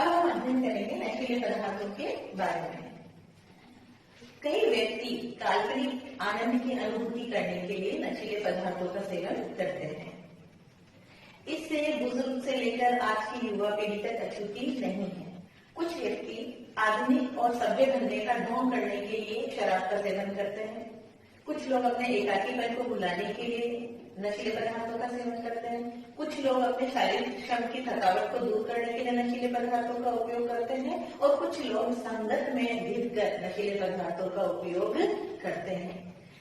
अब हम अध्ययन करेंगे नशीले पदार्थों के बारे में। कई व्यक्ति काल्पनिक आनंद की अनुभूति करने के लिए नशीले पदार्थों का सेवन करते हैं। इससे बुजुर्ग से लेकर आज की युवा पीढ़ी तक अछूती नहीं है। कुछ व्यक्ति आधुनिक और सभ्य धंधे का ढोंग करने के लिए शराब का सेवन करते हैं। कुछ लोग अपने एकाकीपन को भुलाने के लिए नशीले पदार्थों का सेवन करते हैं। कुछ लोग अपने शारीरिक श्रम की थकावट को दूर करने के लिए नशीले पदार्थों का उपयोग करते हैं और कुछ लोग संगत में भीगकर नशीले पदार्थों का उपयोग करते हैं।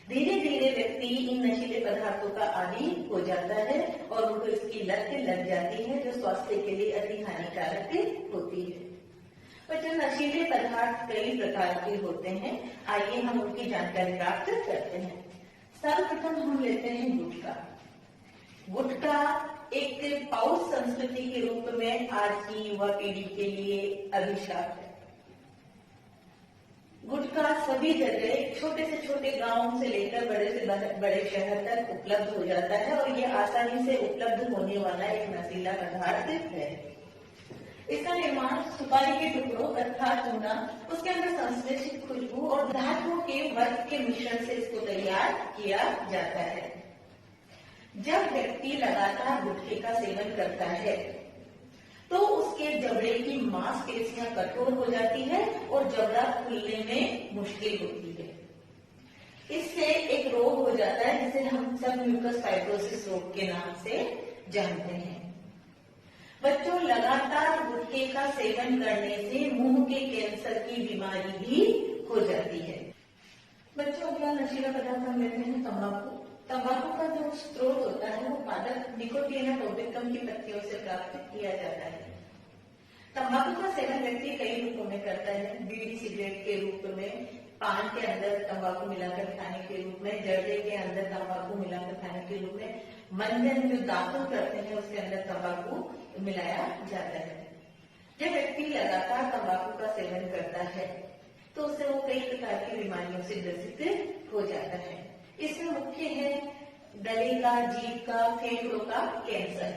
धीरे धीरे व्यक्ति इन नशीले पदार्थों का आदी हो जाता है और उनको इसकी लत लग जाती है, जो स्वास्थ्य के लिए अति हानिकारक होती है। पर जो नशीले पदार्थ कई प्रकार के होते हैं, आइए हम उनकी जानकारी प्राप्त करते हैं। सर्वप्रथम हम लेते हैं गुटखा। गुटखा एक पाउच संस्कृति के रूप में आज की युवा पीढ़ी के लिए अभिशाप है। गुटखा सभी जगह छोटे से छोटे गांव से लेकर बड़े से बड़े शहर तक उपलब्ध हो जाता है और ये आसानी से उपलब्ध होने वाला एक नशीला पदार्थ है। इसका निर्माण सुपारी के टुकड़ों तथा चूना, उसके अंदर संश्लेषित खुशबू और धातुओं के वर्ग के मिश्रण से इसको तैयार किया जाता है। जब व्यक्ति लगातार गुटखे का सेवन करता है तो उसके जबड़े की मांसपेशियां कठोर हो जाती है और जबड़ा खुलने में मुश्किल होती है। इससे एक रोग हो जाता है जिसे हम सब म्यूकस फाइब्रोसिस रोग के नाम से जानते हैं। बच्चों, लगातार गुटखे का सेवन करने से मुंह के कैंसर की बीमारी भी हो जाती है। बच्चों, अगला नशीला पदार्थ हम लेते हैं तंबाकू। तंबाकू का जो स्रोत होता है वो पादप निकोटिना टोबैकम की पत्तियों से प्राप्त किया जाता है। तंबाकू का सेवन व्यक्ति कई रूपों में करता है। बीड़ी सिगरेट के रूप में, पान के अंदर तंबाकू मिलाकर खाने के रूप में, जर्दे के अंदर तंबाकू मिलाकर खाने के रूप में, मंजन जो दातुन करते हैं उसके अंदर तंबाकू मिलाया जाता है। जब व्यक्ति लगातार तंबाकू का सेवन करता है तो उससे वो कई प्रकार की बीमारियों से ग्रसित हो जाता है। इसमें मुख्य है गले का, जीभ का, फेफड़ों का कैंसर।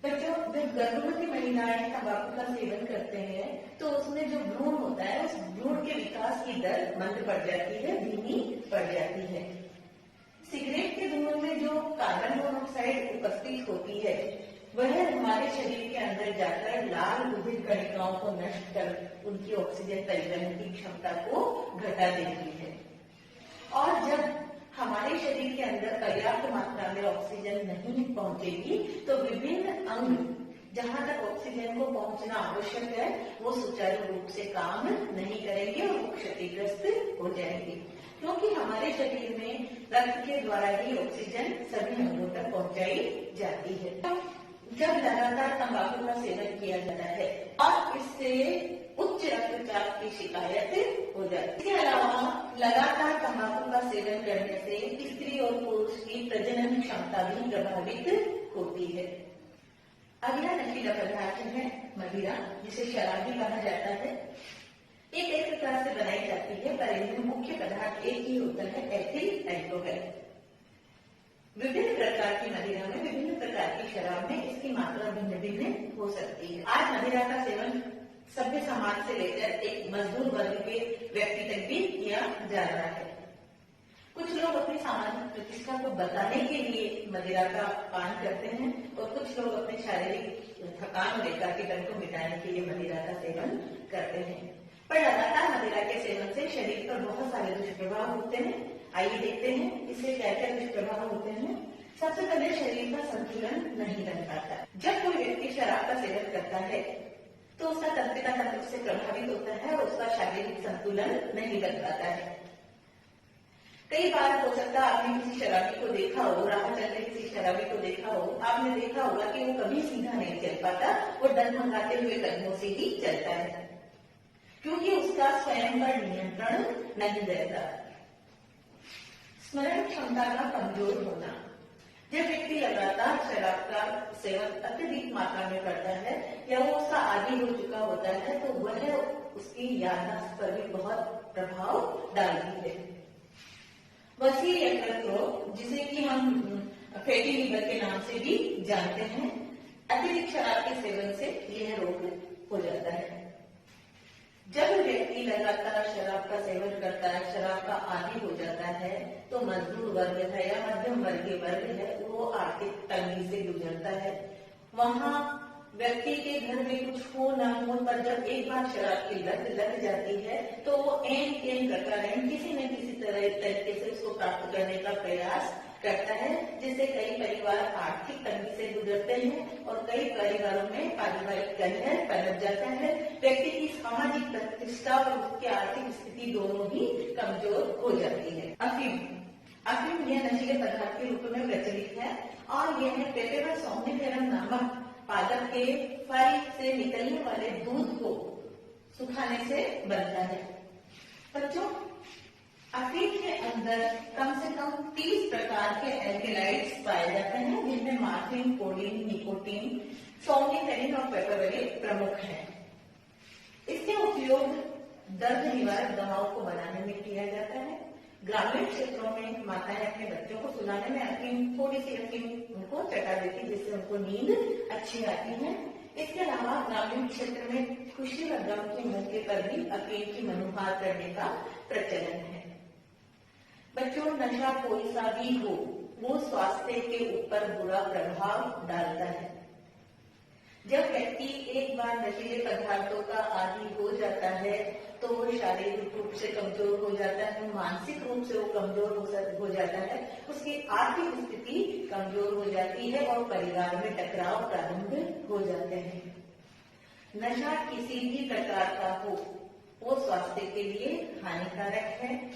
बच्चों, जब गर्भवती महिलाएं तंबाकू का सेवन करते हैं तो उसमें जो भ्रूण होता है उस भ्रूण के विकास की दर मंद पड़ जाती है, धीमी पड़ जाती है। सिगरेट के धुएं में जो कार्बन मोनोऑक्साइड उपस्थित होती है वह हमारे शरीर के अंदर जाकर लाल रुधिर कणिकाओं को नष्ट कर उनकी ऑक्सीजन परिवहन की क्षमता को घटा देती है। और जब हमारे शरीर के अंदर पर्याप्त मात्रा में ऑक्सीजन नहीं पहुंचेगी तो विभिन्न अंग जहां तक ऑक्सीजन को पहुंचना आवश्यक है वो सुचारू रूप से काम नहीं करेंगे और वो क्षतिग्रस्त हो जाएंगे, क्योंकि हमारे शरीर में रक्त के द्वारा ही ऑक्सीजन सभी अंगों तक पहुंचाई जाती है। जब लगातार तंबाकू का सेवन किया जाता है और इससे उच्च रक्तचाप की शिकायत हो जाती है। इसके अलावा लगातार तंबाकू का सेवन करने से स्त्री और पुरुष की प्रजनन क्षमता भी प्रभावित होती है। अगला नशीला पदार्थ है मदिरा, जिसे शराब भी कहा जाता है। एक प्रकार से बनाई जाती है पर इनमें मुख्य पदार्थ एक ही होता है, एथिल अल्कोहल। विभिन्न प्रकार की मदिरा में, विभिन्न प्रकार की शराब में इसकी मात्रा भिन्न भिन्न हो सकती है। आज मदिरा का सेवन सभ्य समाज से लेकर एक मजदूर वर्ग के व्यक्ति तक भी किया जा रहा है। कुछ लोग अपनी सामाजिक प्रतिष्ठा को बताने के लिए मदिरा का पान करते हैं और कुछ लोग अपने शारीरिक थकान और एकाकीपन को मिटाने के लिए मदिरा का सेवन करते हैं। पर लगातार मदिरा के सेवन से शरीर पर बहुत सारे दुष्प्रभाव होते हैं। आइए देखते हैं इससे क्या क्या दुष्प्रभाव होते हैं। सबसे पहले शरीर का संतुलन नहीं बन पाता। जब कोई व्यक्ति शराब का सेवन करता है तो उसका तंत्रिका तंत्र से प्रभावित होता है और उसका शारीरिक संतुलन नहीं बन पाता है। कई बार हो सकता है आपने किसी शराबी को देखा हो, राह चलते किसी शराबी को देखा हो, आपने देखा होगा कि वो कभी सीधा नहीं चल पाता, वो डगमगाते हुए कदमों से ही चलता है, क्योंकि उसका स्वयं पर नियंत्रण नहीं रहता। स्मरण क्षमता का कमजोर होना। जब व्यक्ति लगातार शराब का सेवन अत्यधिक मात्रा में करता है या वो उसका आदी हो चुका होता है तो वह उसकी याददाश्त पर भी बहुत प्रभाव डालती है। वसीर यकृत रोग, जिसे कि हम फैटी लिवर के नाम से भी जानते हैं, अत्यधिक शराब के सेवन से यह रोग हो जाता है। व्यक्ति लगातार शराब का सेवन करता है, शराब का आदी हो जाता है, तो मजदूर वर्ग है या मध्यम वर्गीय वर्ग है, वो आर्थिक तंगी से गुजरता है। वहाँ व्यक्ति के घर में कुछ हो ना हो, पर जब एक बार शराब की लत लग जाती है तो वो एन प्रकार किसी न किसी तरीके से उसको प्राप्त करने का प्रयास करता है, जिससे कई परिवार आर्थिक तंगी से गुजरते हैं और कई परिवारों में पारिवारिक कलह पनप जाता है। व्यक्ति की सामाजिक प्रतिष्ठा और उसकी आर्थिक स्थिति दोनों ही कमजोर हो जाती है। अफीम यह नशीले पदार्थ के रूप में प्रचलित है और यह पेपेवर सोम्निफेरम नामक पादप के फल से निकलने वाले दूध को सुखाने से बनता है। बच्चों, अफीम के अंदर कम से कम 30 प्रकार के एल्केलाइड्स पाए जाते हैं, जिनमें मार्फिन, कोडीन, निकोटीन, सोम्निफेरिन और पेपरवेरिन प्रमुख हैं। इसके उपयोग दर्द निवारक दवाओं को बनाने में किया जाता है। ग्रामीण क्षेत्रों में माताएं अपने बच्चों को सुलाने में अफीम, थोड़ी सी अफीम उनको चटा देती, जिससे उनको नींद अच्छी आती है। इसके अलावा ग्रामीण क्षेत्र में खुशी और गम के मौके पर भी अफीम की मनुहार करने का प्रचलन है। बच्चों, नशा कोई सा भी हो, वो स्वास्थ्य के ऊपर बुरा प्रभाव डालता है। जब व्यक्ति एक बार नशीले पदार्थों का आदी हो जाता है तो वो शारीरिक रूप से कमजोर हो जाता है, मानसिक रूप से वो कमजोर हो जाता है, उसकी आर्थिक स्थिति कमजोर हो जाती है और परिवार में टकराव प्रारंभ हो जाते हैं। नशा किसी भी प्रकार का हो, वो स्वास्थ्य के लिए हानिकारक है।